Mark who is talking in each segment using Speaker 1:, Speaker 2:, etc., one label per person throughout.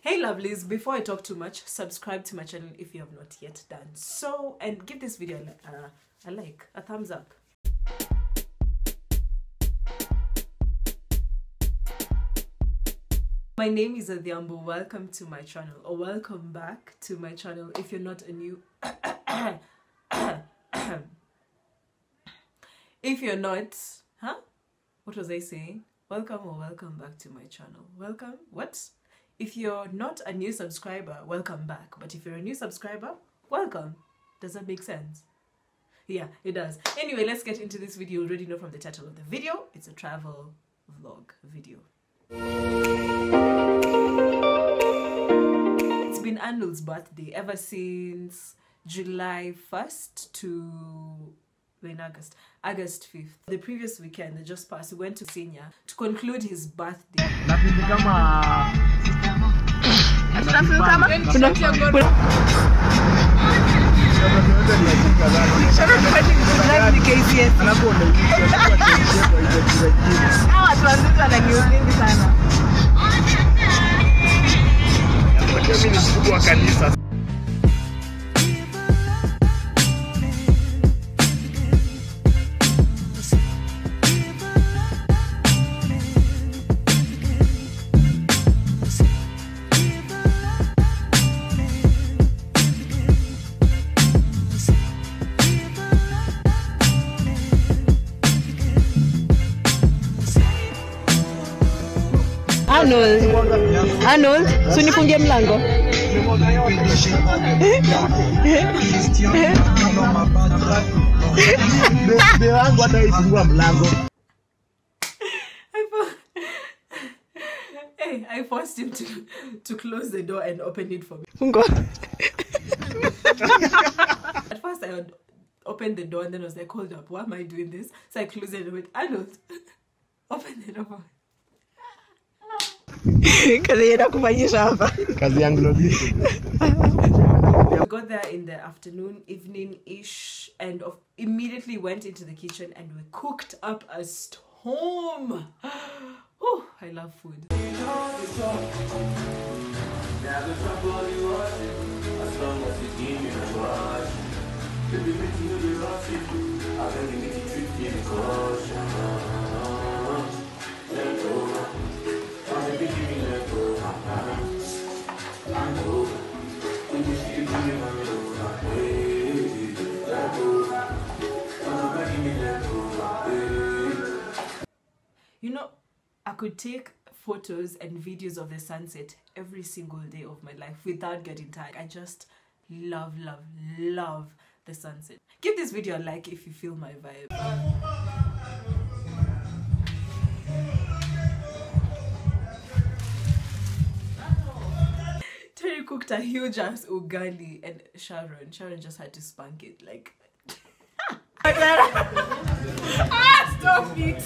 Speaker 1: Hey lovelies, before I talk too much, subscribe to my channel if you have not yet done so, and give this video a thumbs up. My name is Adhiambo. Welcome to my channel, or welcome back to my channel if you're not a new if you're not, what was I saying? Welcome or welcome back to my channel. Welcome, what? If you're not a new subscriber, welcome back. But if you're a new subscriber, welcome. Does that make sense? Yeah, it does. Anyway, let's get into this video. You already know from the title of the video, it's a travel vlog video. It's been Arnold's birthday ever since July 1st to August 5th. The previous weekend that just passed, we went to Senior to conclude his birthday. Arnold, sunifungie mlango. Hey, I forced him to close the door and open it for me. At first I would open the door and then I was like, hold up, why am I doing this? So I closed it and went, Arnold, open the door. We got there in the afternoon, evening-ish, and immediately went into the kitchen and we cooked up a storm. Oh, I love food. You know, I could take photos and videos of the sunset every single day of my life without getting tired. I just love the sunset. Give this video a like if you feel my vibe. Terry cooked a huge ass ugali and Sharon just had to spank it like stop it.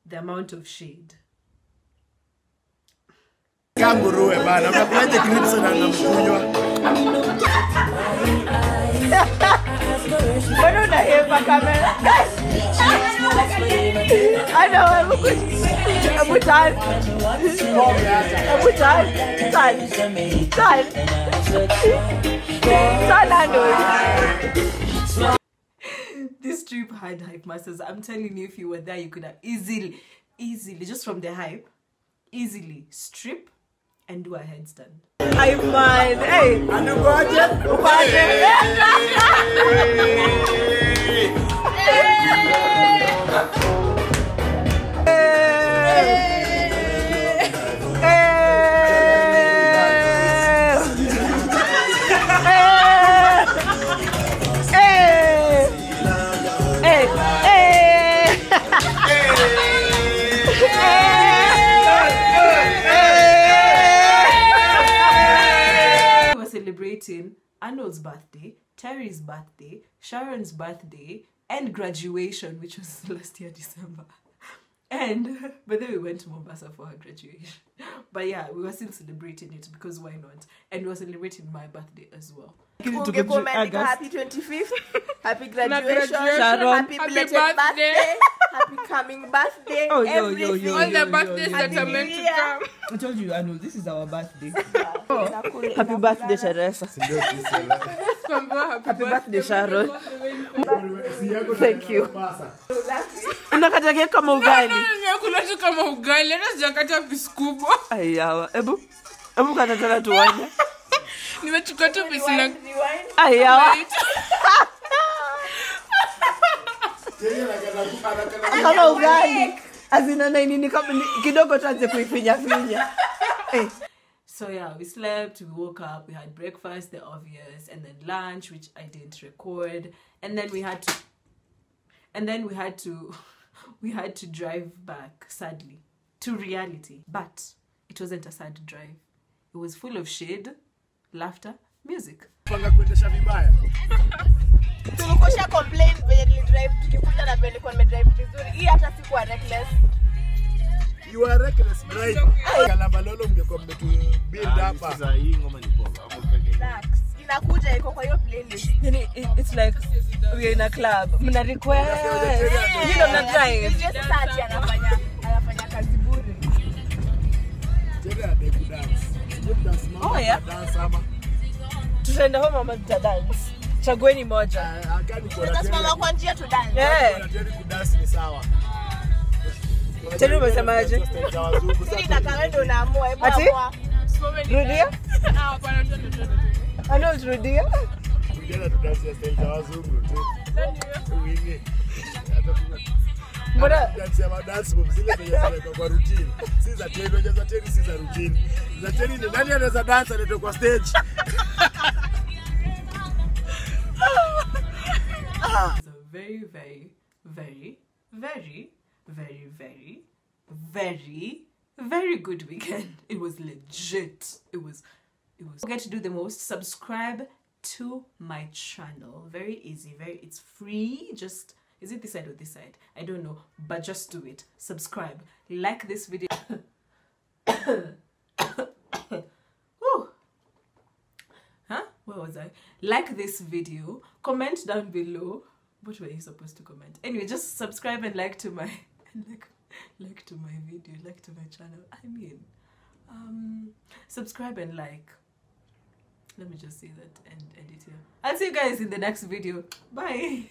Speaker 1: The amount of shade. I This trip had hype masters. I'm telling you, if you were there, you could have easily, just from the hype, easily strip and do a headstand. I mind, hey, and you got celebrating Arnold's birthday, Terry's birthday, Sharon's birthday, and graduation, which was last year December. But then we went to Mombasa for her graduation. But yeah, we were still celebrating it because why not? And we were celebrating my birthday as well.
Speaker 2: Happy 25th, happy graduation, happy belated birthday. Happy coming birthday.
Speaker 3: Oh,
Speaker 2: everything.
Speaker 3: yo.
Speaker 4: All the birthdays that are meant to come.
Speaker 3: I told you, I know, this is our birthday. Happy birthday, Teresa. Happy birthday, Sharon. Thank you. Unakata keki kama ugali.
Speaker 4: Nakula kama ugali, hata sijakata piece kubwa.
Speaker 3: Ayawa. Ebu kata tena tuone.
Speaker 4: Nimechukua tu piece na
Speaker 3: ayawa. Kama ugali. Azina na nini kama kidogo tuanze kuifinya.
Speaker 1: So yeah, we slept, we woke up, we had breakfast, the obvious, and then lunch, which I didn't record, and then we had to drive back, sadly, to reality. But it wasn't a sad drive. It was full of shade, laughter, music.
Speaker 2: Tulikosha complain when we drive tukikuja na vile kwa drive vizuri. Hii hata sikuwa reckless.
Speaker 5: You are reckless driver. Kalamba lolo mngekuwa mmetu build hapa. Sasa hii ngoma ni poa.
Speaker 2: Relax. Inakuja iko kwa hiyo playlist.
Speaker 3: It's like we're in a club. Mna request. You know, not drive.
Speaker 2: Just start anafanya kazi bure.
Speaker 5: Tena they could dance. You dance mama.
Speaker 3: Oh yeah.
Speaker 5: Dance ama.
Speaker 3: Tunaenda home mama dance. Chagueni moja.
Speaker 5: Akani kwa.
Speaker 2: Tunasimama kwa njia tu dance.
Speaker 5: Tena kudance ni sawa.
Speaker 3: Tena umesemaje?
Speaker 2: Sisi na kawaida unaamua hebu amua.
Speaker 3: Rudia? Ano rudia?
Speaker 5: Tena tudance style za wazungu tu. Uini.
Speaker 3: Mbona
Speaker 5: dance moves zile kwa routine. Si za tendo za teni si za routine. Za teni ni nani anaweza dance anato kwa stage?
Speaker 1: It's a very, very, very, very, very, very, very, very good weekend. It was legit. It was. Don't forget to do the most. Subscribe to my channel. Very easy. It's free. Just, is it this side or this side? I don't know, but just do it. Subscribe. Like this video. Whew. Huh? Where was I? Like this video. Comment down below. What were you supposed to comment? Anyway, just subscribe and like to my like to my video, like to my channel. I mean, subscribe and like. Let me just say that and edit here. I'll see you guys in the next video. Bye.